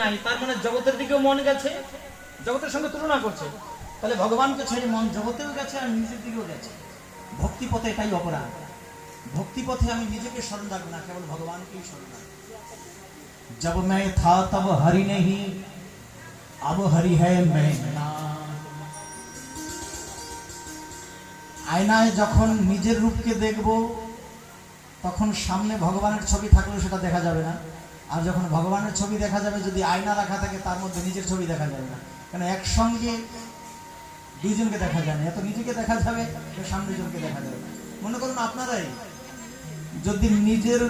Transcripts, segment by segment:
নাই, তার মানে জগতের দিকেও মন গেছে, জগতের সঙ্গে তুলনা করছে। তাহলে ভগবানকে ছেড়ে মন জগতেও গেছে আর নিজের দিকেও গেছে। ভক্তি পথে এটাই অপরাধ। ভক্তি পথে আমি নিজেকে স্মরণ রাখবো না, কেবল ভগবানকেই স্মরণ রাখবো। जब मैं था तब हरि नहीं, अब हरि है मैं ना। আয়নায় যখন নিজের রূপকে দেখব তখন সামনে ভগবানের ছবি থাকলেও সেটা দেখা যাবে না। আর যখন ভগবানের ছবি দেখা যাবে, যদি আয়না রাখা থাকে তার মধ্যে নিজের ছবি দেখা যাবে না, কারণ একসঙ্গে দুইজনকে দেখা যায় না। এত নিজেকে দেখা যাবে, সামনে জনকে দেখা যাবে না। মনে করুন আপনারাই যদি নিজের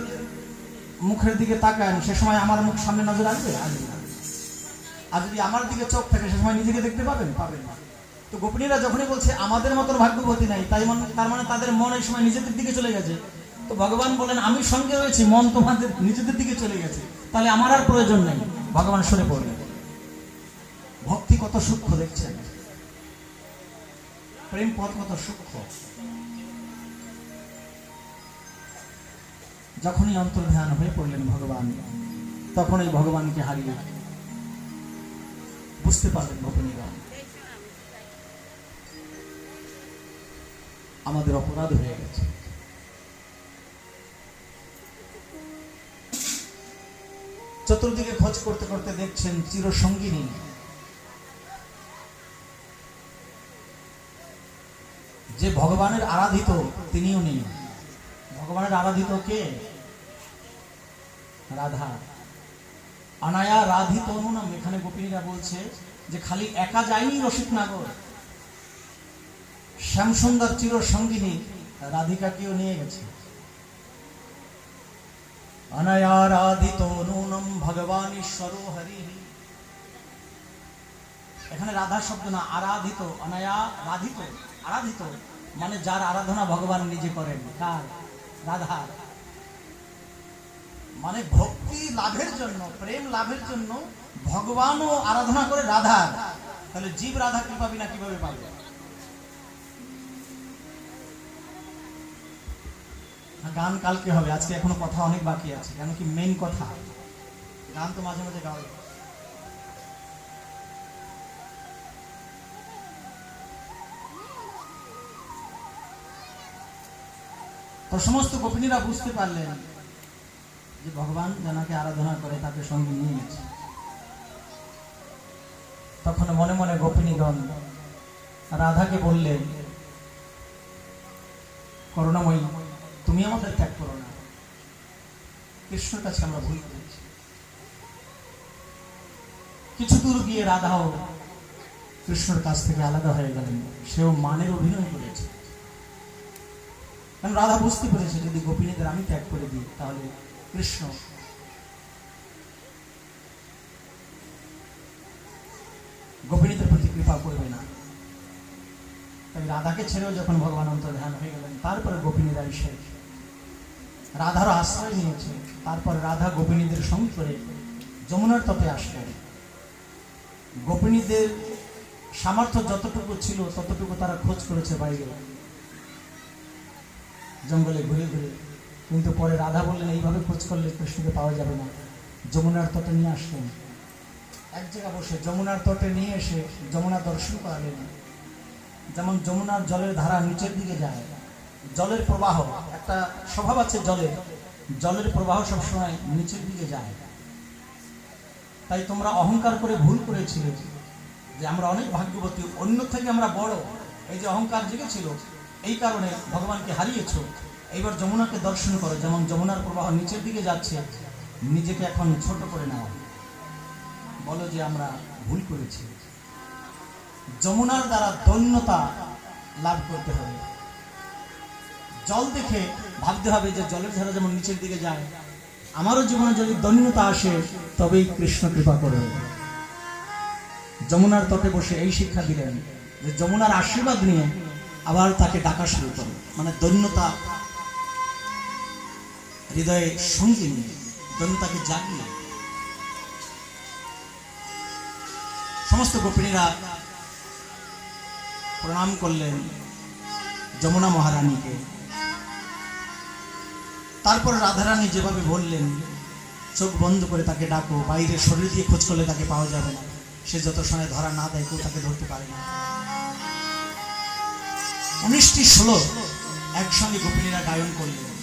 মুখের দিকে তাকান, সে সময় আমার মুখ সামনে নজর আসবে? আসবে না। আর যদি আমার দিকে চোখ থাকে, সে সময় নিজেকে দেখতে পাবেন? পাবেন না। তো গোপিনীরা যখনই বলছে আমাদের মতন ভাগ্যবতী নাই, তার মানে তাদের মন এই সময় নিজেদের দিকে চলে গেছে। তো ভগবান বলেন আমি সঙ্গে রয়েছি, মন তোমাদের নিজেদের দিকে চলে গেছে, তাহলে আমার আর প্রয়োজন নেই। ভগবান সরে পড়লেন। ভক্তি কত সূক্ষ্ম দেখছেন, প্রেম পথ কত সূক্ষ্ম। যখনই অন্তর্ধান হয়ে পড়লেন ভগবান, তখনই ভগবানকে হারিয়ে বুঝতে পারলেন গোপিনীরা আমাদের অপরাধ হয়ে গেছে। চতুর্দিকে খোঁজ করতে করতে দেখছেন চিরসঙ্গিনী যে ভগবানের আরাধিত, তিনিও নেই। ভগবানের আরাধিত কে? রাধা। অনায়া রাধিত অনুনাম। এখানে গোপিনীরা বলছে যে খালি একা যায়নি রসিকনগর, শ্যামসুন্দর চিরসঙ্গিনী রাধিকাকেও নিয়ে গেছে। অনায়া রাধিত অনুনম ভগবান ঈশ্বর হরি। এখানে রাধা শব্দ না, আরাধিত। অনায়া রাধিত, আরাধিত মানে যার আরাধনা ভগবান নিজে করেন। কার? রাধা। মানে ভক্তি লাভের জন্য, প্রেম লাভের জন্য ভগবানও আরাধনা করে রাধা। তাহলে জীব রাধা কি পাবি না কিভাবে পাবে? গান কালকে হবে, আজকে এখনো কথা অনেক বাকি আছে। কেন কি মেইন কথা, গান তো মাঝে মাঝে গাওয়া। তো সমস্ত গোপিনীরা বুঝতে পারলেন যে ভগবান যাকে আরাধনা করে তাকে সঙ্গে নিয়ে গেছে। তখন মনে মনে গোপিনীগণ রাধাকে বললেন, করুণাময়ী তুমি আমাদের ত্যাগ করো না, কৃষ্ণের কাছে আমরা ভুল করেছি। কিছু দূর গিয়ে রাধাও কৃষ্ণের কাছ থেকে আলাদা হয়ে গেলেন। সেও মানের অভিনয় করেছে, কারণ রাধা বুঝতে পেরেছে যদি গোপিনীদের আমি ত্যাগ করে দিই তাহলে কৃষ্ণ গোপিনীদের প্রতি কৃপা করবে না। তাই রাধাকে ছেড়েও যখন ভগবান অন্তর্ধান হয়ে গেলেন, তারপরে গোপিনীরা এসে রাধারও আশ্রয় নিয়েছে। তারপর রাধা গোপিনীদের সঙ্গে করে যমুনার তটে আসলেন। গোপিনীদের সামর্থ্য যতটুকু ছিল ততটুকু তারা খোঁজ করেছে বাইরে জঙ্গলে ঘুরে ঘুরে, কিন্তু পরে রাধা বললেন এইভাবে খোঁজ করলে কৃষ্ণকে পাওয়া যাবে না। যমুনার তটে নিয়ে আসলেন, এক জায়গা বসে যমুনার তটে নিয়ে এসে যমুনা দর্শন করালেন। যেমন যমুনার জলের ধারা নিচের দিকে যায়, জলের প্রবাহ একটা স্বভাব আছে, জলের প্রবাহ সবসময় নিচের দিকে যায়। তাই তোমরা অহংকার করে ভুল করেছিলে যে আমরা অনেক ভাগ্যবতী, অন্য থেকে আমরা বড়, এই যে অহংকার জেগেছিল এই কারণে ভগবানকে হারিয়েছ। এইবার যমুনাকে দর্শন করো, যেমন যমুনার প্রবাহ নিচের দিকে যাচ্ছে, নিজেকে এখন ছোট করে নাও, বলো যে আমরা ভুল করেছি। যমুনার দ্বারা দৈন্যতা লাভ করতে হবে। জল দেখে ভাবতে হবে যে জলের ধারা যেমন নিচের দিকে যায়, আমারও জীবনে যদি দৈন্যতা আসে তবেই কৃষ্ণ কৃপা করবে। যমুনার তটে বসে এই শিক্ষা দিলেন যে যমুনার আশীর্বাদ নিয়ে আবার তাকে ডাকা শুরু করো, মানে দৈন্যতা হৃদয়ে সঙ্গে নিয়ে দৈন্যতাকে জাগিয়ে। সমস্ত গোপিনীরা প্রণাম করলেন যমুনা মহারানীকে। তারপর রাধারানী যেভাবে বললেন চোখ বন্ধ করে তাকে ডাকো, বাইরে শরীর দিয়ে খোঁজ করলে তাকে পাওয়া যাবে না। সে যত সময় ধরা না দেয় কেউ তাকে ধরতে পারে না। 19টি শ্লোক একসঙ্গে গোপিনীরা গায়ন করলেন।